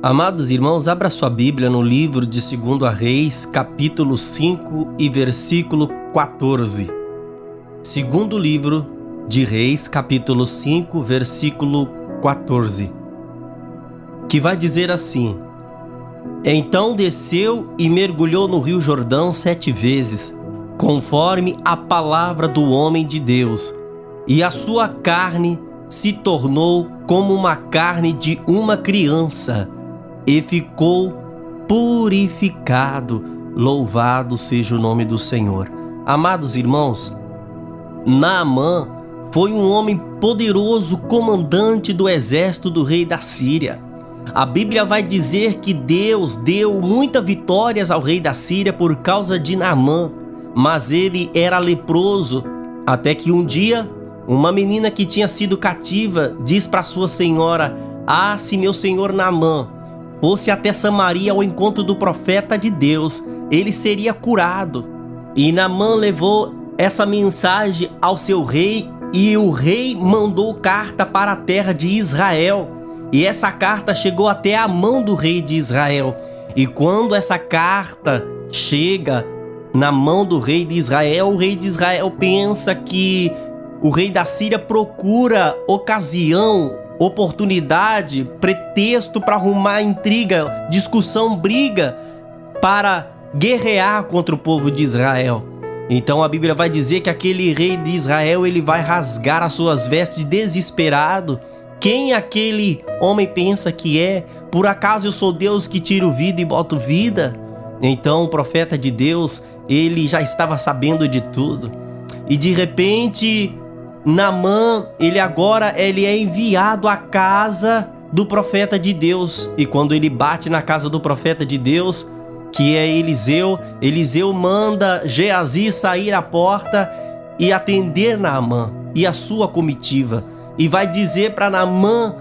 Amados irmãos, abra sua Bíblia no livro de 2 Reis, capítulo 5 e versículo 14. Segundo livro de Reis, capítulo 5, versículo 14. Que vai dizer assim: Então desceu e mergulhou no rio Jordão 7 vezes, conforme a palavra do homem de Deus, e a sua carne se tornou como uma carne de uma criança, e ficou purificado. Louvado seja o nome do Senhor. Amados irmãos, Naamã foi um homem poderoso, comandante do exército do rei da Síria. A Bíblia vai dizer que Deus deu muitas vitórias ao rei da Síria por causa de Naamã, mas ele era leproso, até que um dia uma menina que tinha sido cativa diz para sua senhora: se meu senhor Naamã fosse até Samaria ao encontro do profeta de Deus, ele seria curado. E Naamã levou essa mensagem ao seu rei, e o rei mandou carta para a terra de Israel. E essa carta chegou até a mão do rei de Israel. E quando essa carta chega na mão do rei de Israel, o rei de Israel pensa que o rei da Síria procura ocasião, oportunidade, pretexto para arrumar intriga, discussão, briga, para guerrear contra o povo de Israel. Então a Bíblia vai dizer que aquele rei de Israel, ele vai rasgar as suas vestes desesperado. Quem aquele homem pensa que é? Por acaso eu sou Deus que tiro vida e boto vida? Então o profeta de Deus, ele já estava sabendo de tudo. E de repente Naamã, ele é enviado à casa do profeta de Deus. E quando ele bate na casa do profeta de Deus, que é Eliseu, Eliseu manda Geazi sair à porta e atender Naamã e a sua comitiva. E vai dizer para Naamã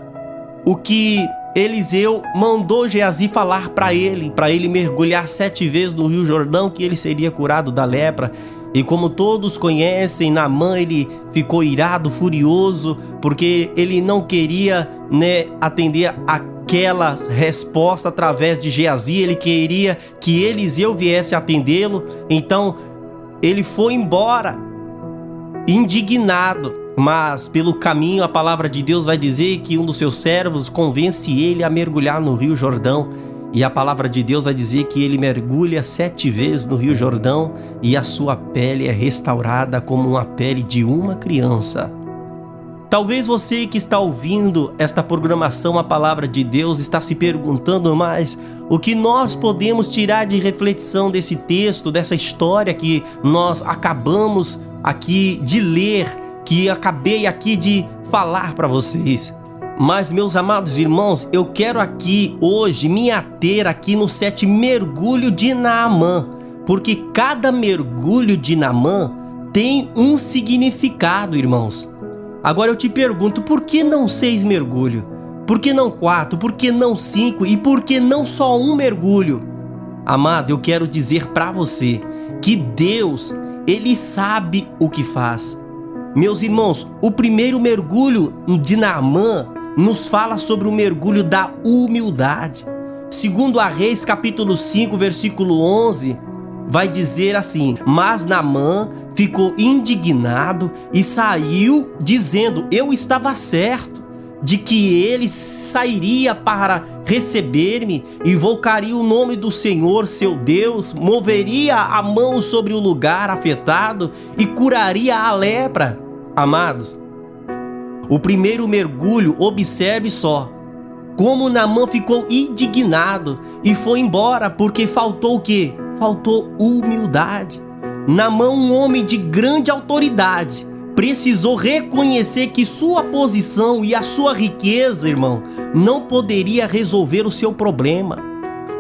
o que Eliseu mandou Geazi falar para ele mergulhar 7 vezes no rio Jordão, que ele seria curado da lepra. E como todos conhecem, Naamã, ele ficou irado, furioso, porque ele não queria atender aquela resposta através de Geazi. Ele queria que Eliseu viesse atendê-lo. Então ele foi embora indignado, mas pelo caminho a palavra de Deus vai dizer que um dos seus servos convence ele a mergulhar no rio Jordão. E a palavra de Deus vai dizer que ele mergulha 7 vezes no rio Jordão e a sua pele é restaurada como uma pele de uma criança. Talvez você que está ouvindo esta programação, a palavra de Deus, está se perguntando, mas o que nós podemos tirar de reflexão desse texto, dessa história que nós acabamos aqui de ler, que acabei aqui de falar para vocês? Mas, meus amados irmãos, eu quero aqui hoje me ater aqui no 7 mergulho de Naamã, porque cada mergulho de Naamã tem um significado, irmãos. Agora eu te pergunto, por que não 6 mergulhos? Por que não 4? Por que não 5? E por que não só um mergulho? Amado, eu quero dizer para você que Deus, ele sabe o que faz. Meus irmãos, o primeiro mergulho de Naamã nos fala sobre o mergulho da humildade. Segundo a Reis, capítulo 5, versículo 11, vai dizer assim: Mas Naamã ficou indignado e saiu dizendo: Eu estava certo de que ele sairia para receber-me, invocaria o nome do Senhor, seu Deus, moveria a mão sobre o lugar afetado e curaria a lepra. Amados, o primeiro mergulho, observe só, como Naamã ficou indignado e foi embora, porque faltou o quê? Faltou humildade. Naamã, um homem de grande autoridade, precisou reconhecer que sua posição e a sua riqueza, irmão, não poderia resolver o seu problema.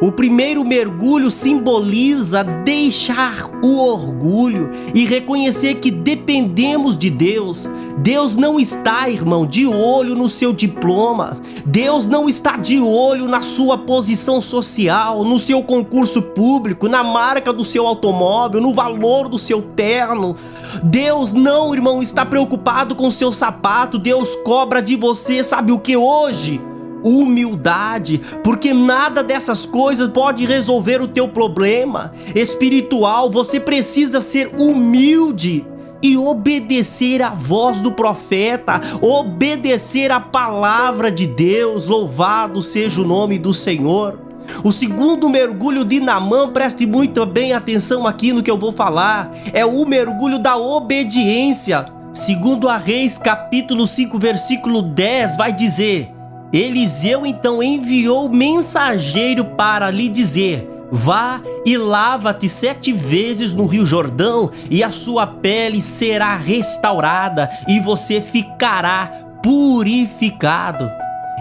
O primeiro mergulho simboliza deixar o orgulho e reconhecer que dependemos de Deus. Deus não está, irmão, de olho no seu diploma. Deus não está de olho na sua posição social, no seu concurso público, na marca do seu automóvel, no valor do seu terno. Deus não, irmão, está preocupado com o seu sapato. Deus cobra de você, sabe o que hoje? humildade, porque nada dessas coisas pode resolver o teu problema espiritual. Você precisa ser humilde e obedecer à voz do profeta, obedecer à palavra de Deus. Louvado seja o nome do Senhor. O segundo mergulho de Naamã, preste muito bem atenção aqui no que eu vou falar, é o mergulho da obediência. Segundo a Reis, capítulo 5, versículo 10, vai dizer: Eliseu então enviou mensageiro para lhe dizer: vá e lava-te 7 vezes no Rio Jordão, e a sua pele será restaurada, e você ficará purificado.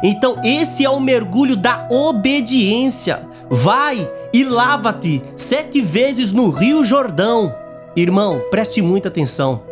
Então esse é o mergulho da obediência. Vai e lava-te 7 vezes no Rio Jordão. Irmão, preste muita atenção.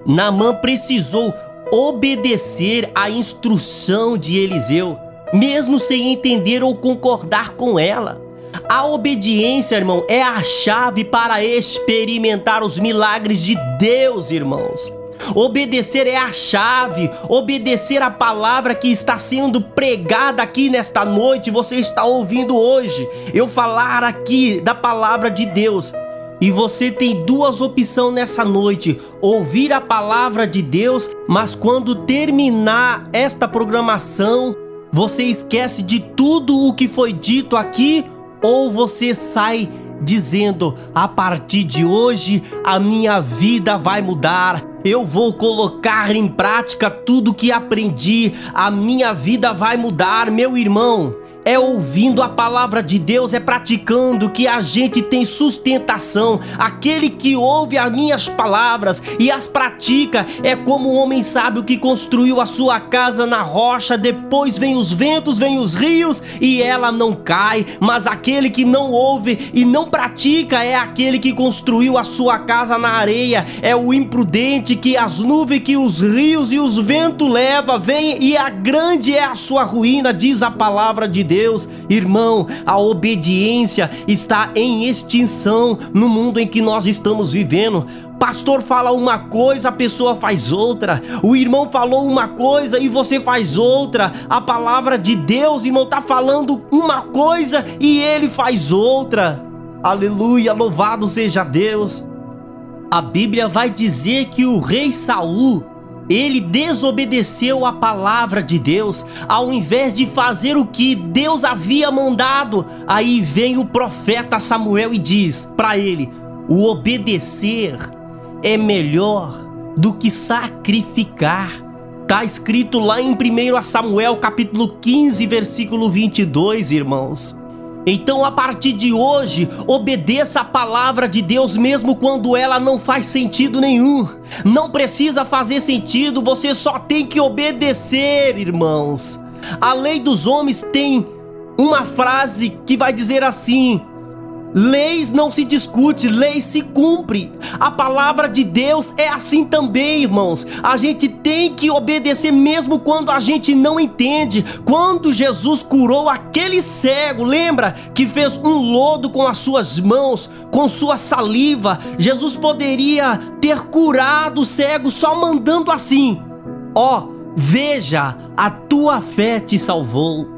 Naamã precisou obedecer à instrução de Eliseu, mesmo sem entender ou concordar com ela. A obediência, irmão, é a chave para experimentar os milagres de Deus, irmãos. Obedecer é a chave, obedecer a palavra que está sendo pregada aqui nesta noite. Você está ouvindo hoje eu falar aqui da palavra de Deus. E você tem 2 opções nessa noite: ouvir a palavra de Deus, mas quando terminar esta programação, você esquece de tudo o que foi dito aqui, ou você sai dizendo: a partir de hoje a minha vida vai mudar, eu vou colocar em prática tudo que aprendi, a minha vida vai mudar. Meu irmão, é ouvindo a palavra de Deus, é praticando que a gente tem sustentação. Aquele que ouve as minhas palavras e as pratica é como o homem sábio que construiu a sua casa na rocha. Depois vem os ventos, vem os rios e ela não cai. Mas aquele que não ouve e não pratica é aquele que construiu a sua casa na areia. É o imprudente que as nuvens, que os rios e os ventos levam, vem, e a grande é a sua ruína, diz a palavra de Deus. Irmão, a obediência está em extinção no mundo em que nós estamos vivendo. Pastor fala uma coisa, a pessoa faz outra. O irmão falou uma coisa e você faz outra. A palavra de Deus, irmão, está falando uma coisa e ele faz outra. Aleluia, louvado seja Deus. A Bíblia vai dizer que o rei Saul, ele desobedeceu a palavra de Deus, ao invés de fazer o que Deus havia mandado. Aí vem o profeta Samuel e diz para ele: o obedecer é melhor do que sacrificar. Está escrito lá em 1 Samuel capítulo 15, versículo 22, irmãos. Então, a partir de hoje, obedeça a palavra de Deus mesmo quando ela não faz sentido nenhum. Não precisa fazer sentido, você só tem que obedecer, irmãos. A lei dos homens tem uma frase que vai dizer assim: leis não se discute, leis se cumpre. A palavra de Deus é assim também, irmãos. A gente tem que obedecer mesmo quando a gente não entende. Quando Jesus curou aquele cego, lembra que fez um lodo com as suas mãos, com sua saliva? Jesus poderia ter curado o cego só mandando assim: ó, veja, a tua fé te salvou.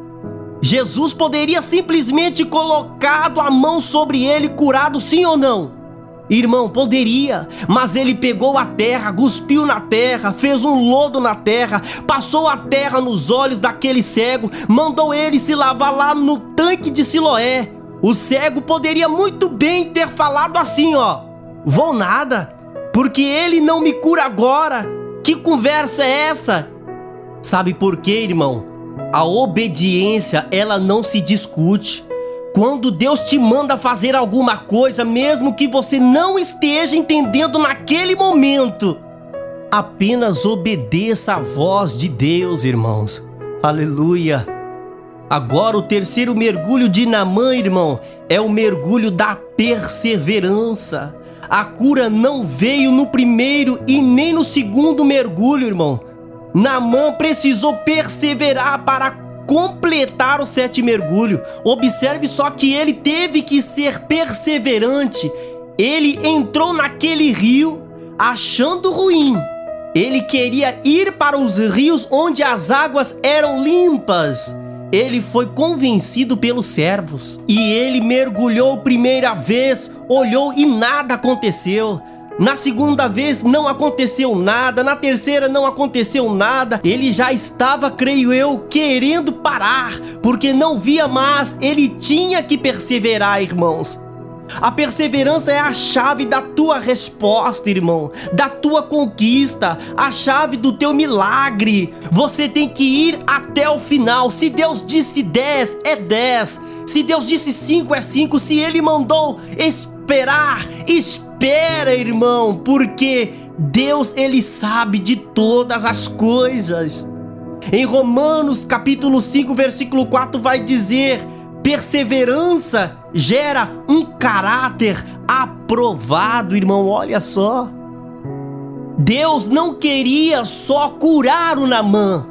Jesus poderia simplesmente colocado a mão sobre ele, curado, sim ou não? Irmão, poderia, mas ele pegou a terra, cuspiu na terra, fez um lodo na terra, passou a terra nos olhos daquele cego, mandou ele se lavar lá no tanque de Siloé. O cego poderia muito bem ter falado assim, ó: vou nada, porque ele não me cura agora. Que conversa é essa? Sabe por quê, irmão? A obediência, ela não se discute. Quando Deus te manda fazer alguma coisa, mesmo que você não esteja entendendo naquele momento, apenas obedeça a voz de Deus, irmãos. Aleluia. Agora o terceiro mergulho de Naamã, irmão, é o mergulho da perseverança. A cura não veio no primeiro e nem no segundo mergulho, irmão. Naamã precisou perseverar para completar o 7º mergulho. Observe só que ele teve que ser perseverante. Ele entrou naquele rio achando ruim. Ele queria ir para os rios onde as águas eram limpas. ele foi convencido pelos servos. E ele mergulhou primeira vez, olhou e nada aconteceu. Na segunda vez não aconteceu nada, na terceira não aconteceu nada. Ele já estava, creio eu, querendo parar, porque não via mais. Ele tinha que perseverar, irmãos. A perseverança é a chave da tua resposta, irmão, da tua conquista, a chave do teu milagre. Você tem que ir até o final. Se Deus disse 10, é 10. Se Deus disse 5, é 5. Se Ele mandou esperar, espera, irmão, porque Deus, Ele sabe de todas as coisas. Em Romanos capítulo 5, versículo 4 vai dizer: perseverança gera um caráter aprovado, irmão. Olha só. Deus não queria só curar o Naamã,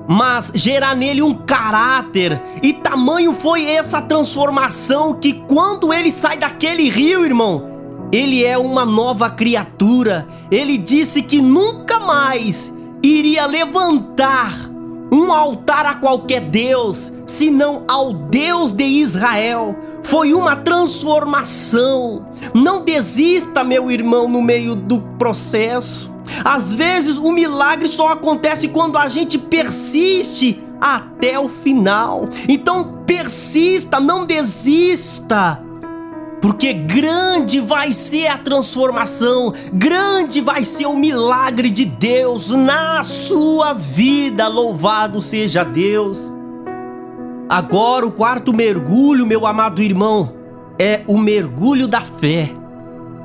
mas gerar nele um caráter. E tamanho foi essa transformação que quando ele sai daquele rio, irmão, ele é uma nova criatura. Ele disse que nunca mais iria levantar um altar a qualquer Deus, senão ao Deus de Israel. Foi uma transformação. Não desista, meu irmão, no meio do processo. Às vezes o milagre só acontece quando a gente persiste até o final. Então persista, não desista, porque grande vai ser a transformação, grande vai ser o milagre de Deus na sua vida. Louvado seja Deus. Agora o quarto mergulho, meu amado irmão, é o mergulho da fé.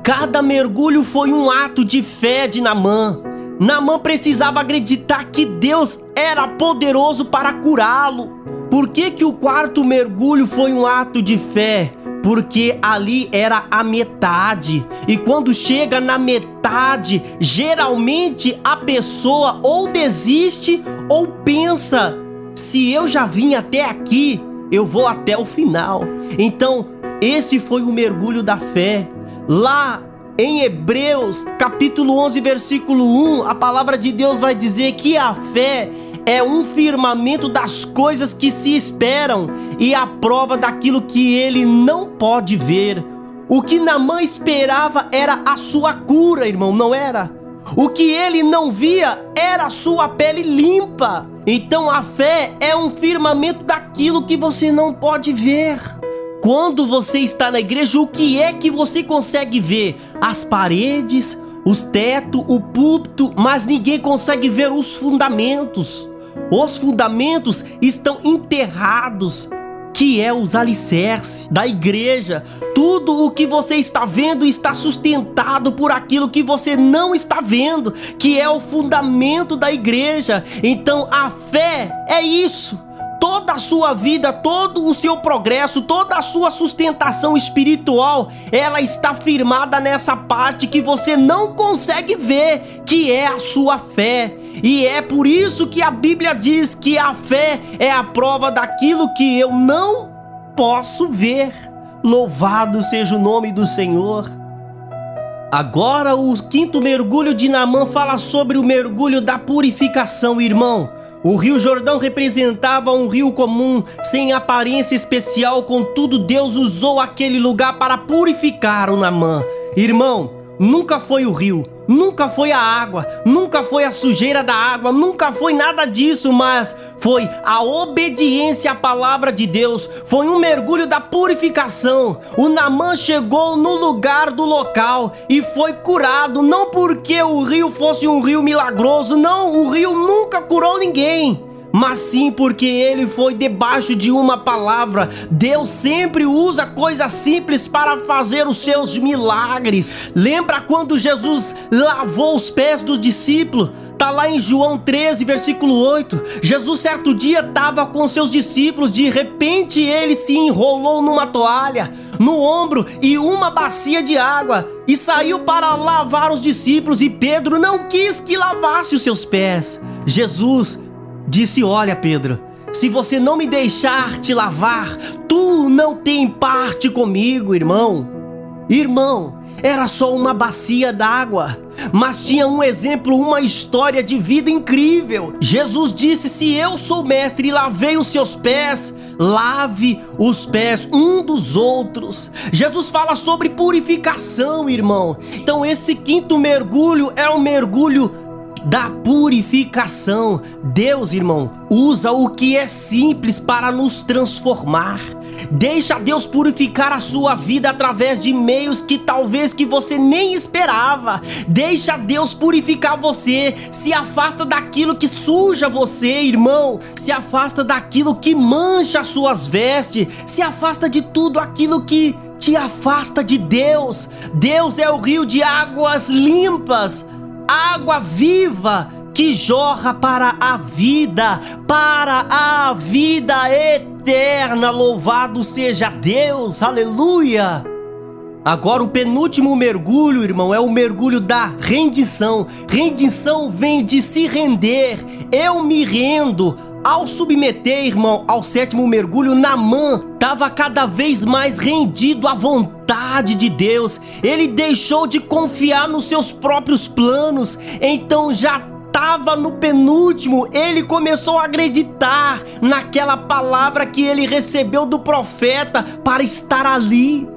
Cada mergulho foi um ato de fé de Naamã. Naamã precisava acreditar que Deus era poderoso para curá-lo. Por que o quarto mergulho foi um ato de fé? Porque ali era a metade. E quando chega na metade, geralmente a pessoa ou desiste ou pensa: se eu já vim até aqui, eu vou até o final. Então, esse foi o mergulho da fé. Lá em Hebreus, capítulo 11, versículo 1, a palavra de Deus vai dizer que a fé é um firmamento das coisas que se esperam e a prova daquilo que ele não pode ver. O que Naamã esperava era a sua cura, irmão, não era? O que ele não via era a sua pele limpa. Então a fé é um firmamento daquilo que você não pode ver. Quando você está na igreja, o que é que você consegue ver? As paredes, os tetos, o púlpito, mas ninguém consegue ver os fundamentos. Os fundamentos estão enterrados, que é os alicerces da igreja. Tudo o que você está vendo está sustentado por aquilo que você não está vendo, que é o fundamento da igreja. Então a fé é isso. Toda a sua vida, todo o seu progresso, toda a sua sustentação espiritual, ela está firmada nessa parte que você não consegue ver, que é a sua fé. E é por isso que a Bíblia diz que a fé é a prova daquilo que eu não posso ver. Louvado seja o nome do Senhor. Agora o quinto mergulho de Naamã fala sobre o mergulho da purificação, irmão. O Rio Jordão representava um rio comum, sem aparência especial, contudo Deus usou aquele lugar para purificar o Naamã. Irmão, nunca foi o rio, nunca foi a água, nunca foi a sujeira da água, nunca foi nada disso, mas foi a obediência à palavra de Deus, foi um mergulho da purificação. O Naamã chegou no lugar do local e foi curado, não porque o rio fosse um rio milagroso, não, o rio nunca curou ninguém, mas sim porque ele foi debaixo de uma palavra. Deus sempre usa coisas simples para fazer os seus milagres. Lembra quando Jesus lavou os pés dos discípulos? Está lá em João 13, versículo 8. Jesus certo dia estava com seus discípulos. De repente ele se enrolou numa toalha no ombro e uma bacia de água e saiu para lavar os discípulos. E Pedro não quis que lavasse os seus pés. Jesus disse: olha, Pedro, se você não me deixar te lavar, tu não tem parte comigo, irmão. Irmão, era só uma bacia d'água, mas tinha um exemplo, uma história de vida incrível. Jesus disse: se eu sou mestre e lavei os seus pés, lave os pés um dos outros. Jesus fala sobre purificação, irmão. Então esse quinto mergulho é um mergulho da purificação. Deus, irmão, usa o que é simples para nos transformar. Deixa Deus purificar a sua vida através de meios que talvez que você nem esperava. Deixa Deus purificar você. Se afasta daquilo que suja você, irmão. Se afasta daquilo que mancha as suas vestes. Se afasta de tudo aquilo que te afasta de Deus. Deus é o rio de águas limpas, água viva que jorra para a vida eterna. Louvado seja Deus, aleluia. Agora o penúltimo mergulho, irmão, é o mergulho da rendição. Rendição vem de se render. Eu me rendo. Ao submeter, irmão, ao sétimo mergulho, Naamã estava cada vez mais rendido à vontade de Deus. Ele deixou de confiar nos seus próprios planos. Então já estava no penúltimo, ele começou a acreditar naquela palavra que ele recebeu do profeta para estar ali.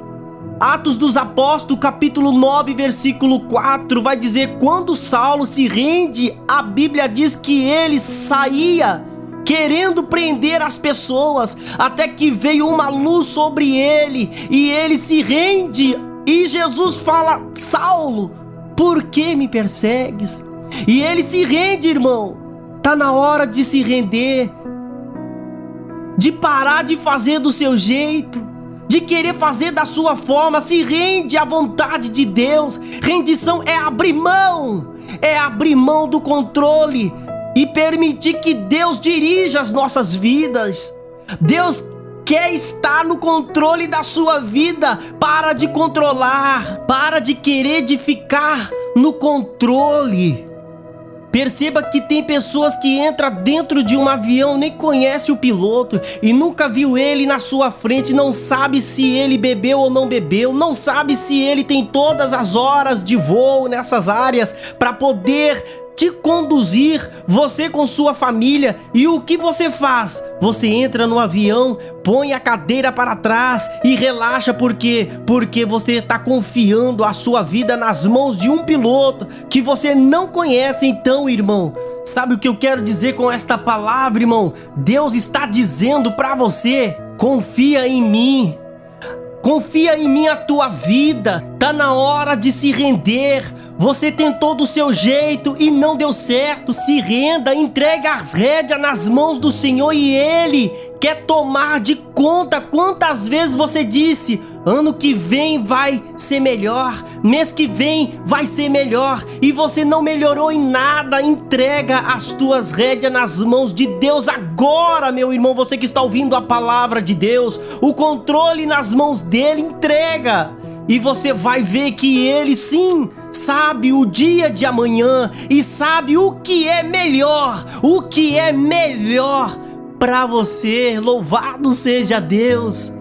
Atos dos Apóstolos, capítulo 9, versículo 4, vai dizer: quando Saulo se rende, a Bíblia diz que ele saía querendo prender as pessoas, até que veio uma luz sobre ele e ele se rende. E Jesus fala: Saulo, por que me persegues? E ele se rende, irmão. Tá na hora de se render, de parar de fazer do seu jeito, de querer fazer da sua forma. Se rende à vontade de Deus. Rendição é abrir mão do controle e permitir que Deus dirija as nossas vidas. Deus quer estar no controle da sua vida. Para de controlar, para de querer de ficar no controle. Perceba que tem pessoas que entram dentro de um avião, nem conhece o piloto e nunca viu ele na sua frente, não sabe se ele bebeu ou não bebeu, não sabe se ele tem todas as horas de voo nessas áreas para poder te conduzir, você com sua família. E o que você faz? Você entra no avião, põe a cadeira para trás e relaxa. Por quê? Porque você está confiando a sua vida nas mãos de um piloto que você não conhece. Então, irmão, sabe o que eu quero dizer com esta palavra, irmão? Deus está dizendo para você: confia em mim. Confia em mim a tua vida. Tá na hora de se render. Você tentou do seu jeito e não deu certo. Se renda, entregue as rédeas nas mãos do Senhor e Ele quer tomar de conta. Quantas vezes você disse: ano que vem vai ser melhor, mês que vem vai ser melhor, e você não melhorou em nada. Entrega as tuas rédeas nas mãos de Deus agora, meu irmão. Você que está ouvindo a palavra de Deus, o controle nas mãos dele, entrega. E você vai ver que ele sim sabe o dia de amanhã e sabe o que é melhor, para você. Louvado seja Deus.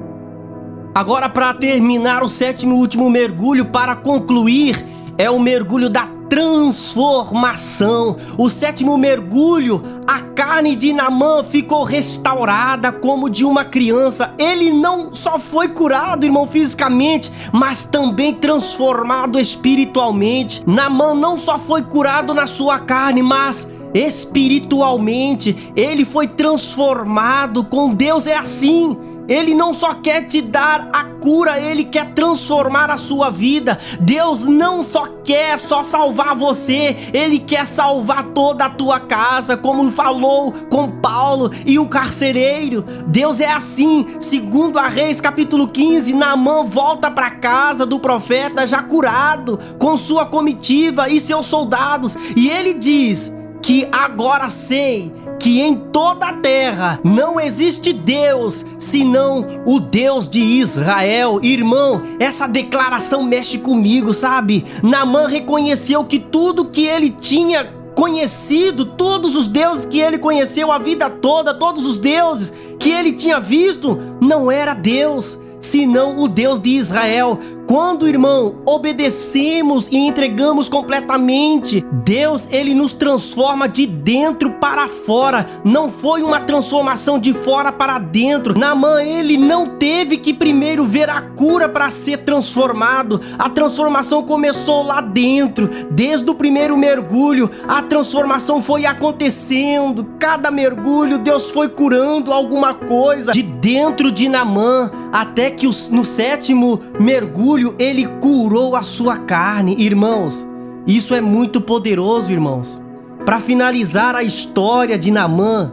Agora, para terminar, o sétimo e último mergulho, para concluir, é o mergulho da transformação. O sétimo mergulho, a carne de Naamã ficou restaurada como de uma criança. Ele não só foi curado, irmão, fisicamente, mas também transformado espiritualmente. Naamã não só foi curado na sua carne, mas espiritualmente ele foi transformado. Com Deus é assim. Ele não só quer te dar a cura, Ele quer transformar a sua vida. Deus não só quer salvar você, Ele quer salvar toda a tua casa, como falou com Paulo e o carcereiro. Deus é assim. Segundo a Reis, capítulo 15, Naamã volta para casa do profeta já curado, com sua comitiva e seus soldados. E ele diz que agora sei que em toda a terra não existe Deus senão o Deus de Israel. Irmão, essa declaração mexe comigo, sabe? Naamã reconheceu que tudo que ele tinha conhecido, todos os deuses que ele conheceu a vida toda, todos os deuses que ele tinha visto, não era Deus senão o Deus de Israel. Quando, irmão, obedecemos e entregamos completamente, Deus, ele nos transforma de dentro para fora. Não foi uma transformação de fora para dentro. Naamã, ele não teve que primeiro ver a cura para ser transformado. A transformação começou lá dentro. Desde o primeiro mergulho, a transformação foi acontecendo. Cada mergulho, Deus foi curando alguma coisa de dentro de Naamã, até que no sétimo mergulho, ele curou a sua carne. Irmãos, isso é muito poderoso, irmãos. Para finalizar a história de Naamã,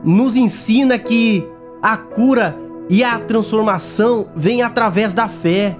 nos ensina que a cura e a transformação vem através da fé,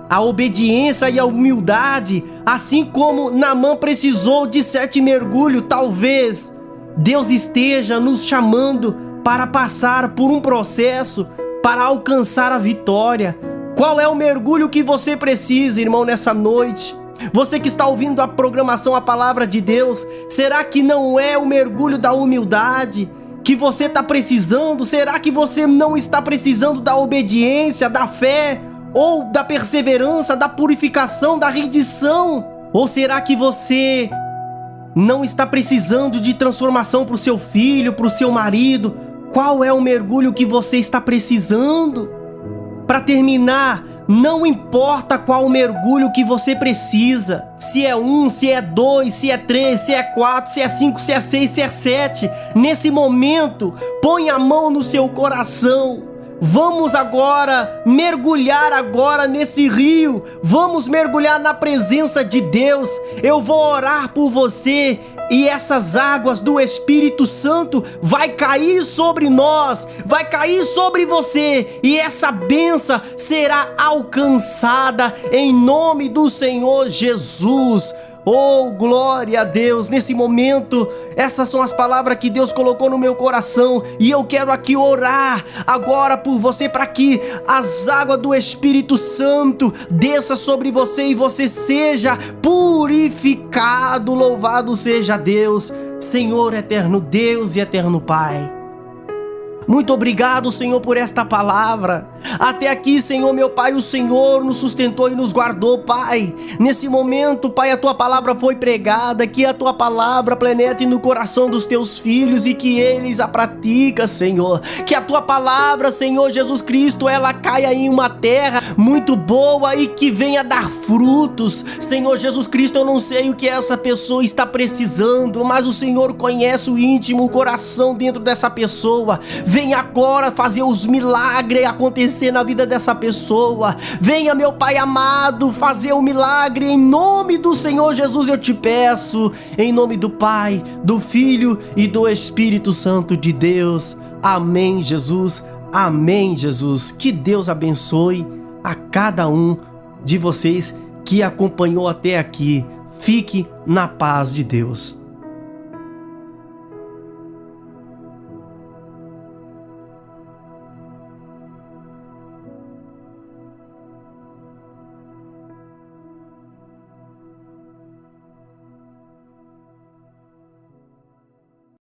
a obediência e a humildade. Assim como Naamã precisou de 7 mergulhos, talvez Deus esteja nos chamando para passar por um processo para alcançar a vitória. Qual é o mergulho que você precisa, irmão, nessa noite? Você que está ouvindo a programação, a palavra de Deus, será que não é o mergulho da humildade que você está precisando? Será que você não está precisando da obediência, da fé, ou da perseverança, da purificação, da rendição? Ou será que você não está precisando de transformação para o seu filho, para o seu marido? Qual é o mergulho que você está precisando? Para terminar, não importa qual mergulho que você precisa, se é 1, se é 2, se é 3, se é 4, se é 5, se é 6, se é 7, nesse momento, põe a mão no seu coração. Vamos agora mergulhar agora nesse rio. Vamos mergulhar na presença de Deus. Eu vou orar por você e essas águas do Espírito Santo vai cair sobre nós, vai cair sobre você, e essa bênção será alcançada em nome do Senhor Jesus. Oh, glória a Deus. Nesse momento, essas são as palavras que Deus colocou no meu coração, e eu quero aqui orar agora por você, para que as águas do Espírito Santo desça sobre você e você seja purificado. Louvado seja Deus. Senhor eterno Deus e eterno Pai, muito obrigado, Senhor, por esta palavra. Até aqui, Senhor, meu Pai, o Senhor nos sustentou e nos guardou, Pai. Nesse momento, Pai, a Tua palavra foi pregada, que a Tua palavra penetre no coração dos Teus filhos e que eles a praticam, Senhor. Que a Tua palavra, Senhor Jesus Cristo, ela caia em uma terra muito boa e que venha dar frutos. Senhor Jesus Cristo, eu não sei o que essa pessoa está precisando, mas o Senhor conhece o íntimo, o coração dentro dessa pessoa. Venha agora fazer os milagres acontecer na vida dessa pessoa. Venha, meu Pai amado, fazer o milagre em nome do Senhor Jesus. Eu te peço, em nome do Pai, do Filho e do Espírito Santo de Deus. Amém, Jesus. Amém, Jesus. Que Deus abençoe a cada um de vocês que acompanhou até aqui. Fique na paz de Deus.